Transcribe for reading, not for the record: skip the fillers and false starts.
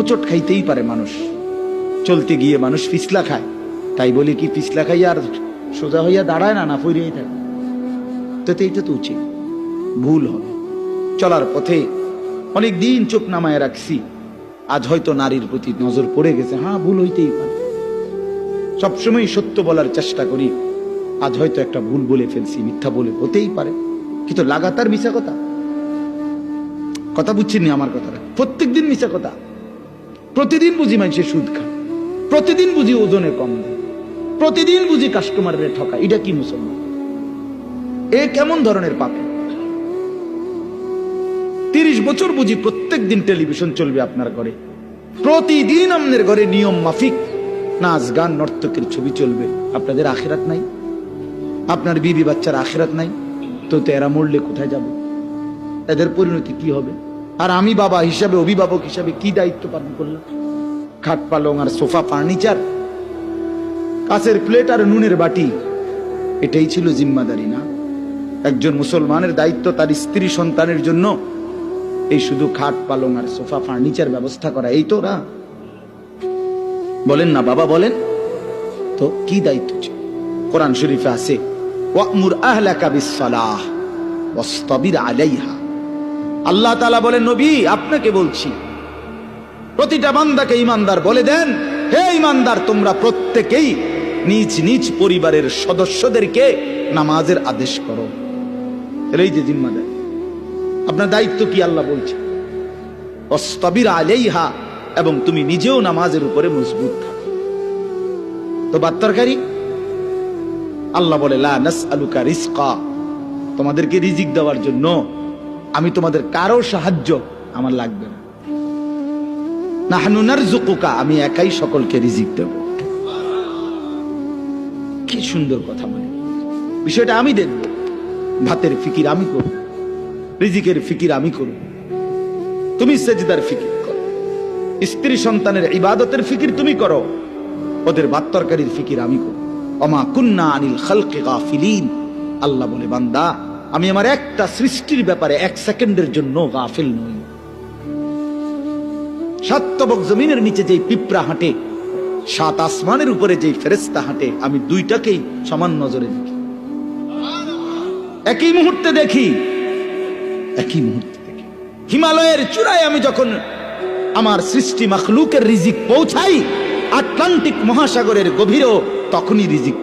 হোঁচট খাইতেই পারে মানুষ, চলতে গিয়ে মানুষ পিছলা খায়, তাই বলে কি পিছলা খাইয়া আর সোজা হইয়া দাঁড়ায় না, না পড়িয়েই থাকে? তো এইটা তো উচিত, ভুল হবে। চলার পথে অনেক দিন চোখ নামায় রাখছি, আজ হয়তো নারীর প্রতি নজর পড়ে গেছে, হ্যাঁ ভুল হইতেই পারে। সবসময় সত্য বলার চেষ্টা করি, আজ হয়তো একটা ভুল বলে ফেলছি, মিথ্যা বলে, হতেই পারে, কিন্তু লাগাতার মিশা কথা বুঝছেন আমার কথাটা? প্রত্যেকদিন মিশা কথা, প্রতিদিন বুঝি মানুষের সুদ খায়, প্রতিদিন বুঝি ওজনে কম দেয়, প্রতিদিন বুঝি কাস্টমারের ঠকা। এটা কি মুসলমান? এ কেমন ধরনের পাপ? 30 বছর বুঝি প্রত্যেক দিন টেলিভিশন চলবে আপনার ঘরে, প্রতিদিন আপনার ঘরে নিয়ম মাফিক নাচ গান নর্তকের ছবি চলবে। আপনাদের আখিরাত নাই? আপনার বিবি বাচ্চার আখিরাত নাই? তো এরা মরলে কোথায় যাবে? এদের পরিণতি কি হবে? আর আমি বাবা হিসাবে, অভিভাবক হিসাবে কি দায়িত্ব পালন করলাম? খাট পালং আর সোফা, ফার্নিচার, কাঁচের প্লেট আর নুনের বাটি, এটাই ছিল জিম্মাদারি না? একজন মুসলমানের দায়িত্ব তার স্ত্রী সন্তানের জন্য এই শুধু খাট পালং আর সোফা ফার্নিচার ব্যবস্থা করা, এই তো না? বলেন না বাবা, বলেন তো কি দায়িত্ব ছিল? কোরআন শরীফে আছে, ওয়া'মুর আহলাকা বিস-সালাহ ওয়াসতাবির আলাইহা। আল্লাহ তাআলা বলেন, নবী আপনাকে বলছি, প্রতিটা বান্দাকে ঈমানদার বলে দেন, হে ঈমানদার, তোমরা প্রত্যেকেই নিজ নিজ পরিবারের সদস্যদেরকে নামাজের আদেশ করো। এই যে জিম্মাদারি, আপনার দায়িত্ব কি আল্লাহ বলছে, ওয়াসতাবির আলাইহা, এবং তুমি নিজেও নামাজের উপরে মজবুত থাকো। তো বাত্তরকারী আল্লাহ বলে, লা নাসআলুকা রিজকা, তোমাদেরকে রিজিক দেওয়ার জন্য আমি তোমাদের কারো সাহায্য আমার লাগবে না। নাহনু নারযুকুকা, আমি একাই সকলকে রিজিক দেব। কি সুন্দর কথা! মানে বিষয়টা আমি দেখব, ভাতের ফিকির আমি করব, রিজিকের ফিকির আমি করব, তুমি সেজদার ফিকির করো, স্ত্রী সন্তানের ইবাদতের ফিকির তুমি করো, ওদের ভাত তরকারির ফিকির আমি করব। ওমা কুন্না আনিল খালকি গাফিলিন, আল্লাহ বলে, বান্দা আমি আমার একটা সৃষ্টির ব্যাপারে 1 সেকেন্ডের জন্য গাফিল নই। সাতবক জমিনের নিচে যেই পিঁপড়া হাঁটে, 7 আসমানের উপরে যেই ফেরেশতা হাঁটে, আমি দুইটাকেই সমান নজরে দেখি, একই মুহূর্তে দেখি, একই মুহূর্তে দেখি। হিমালয়ের চূড়ায় আমি যখন আমার সৃষ্টি মাখলুকের রিজিক পৌঁছাই, আটলান্টিক মহাসাগরের গভীরেও তখনই রিজিক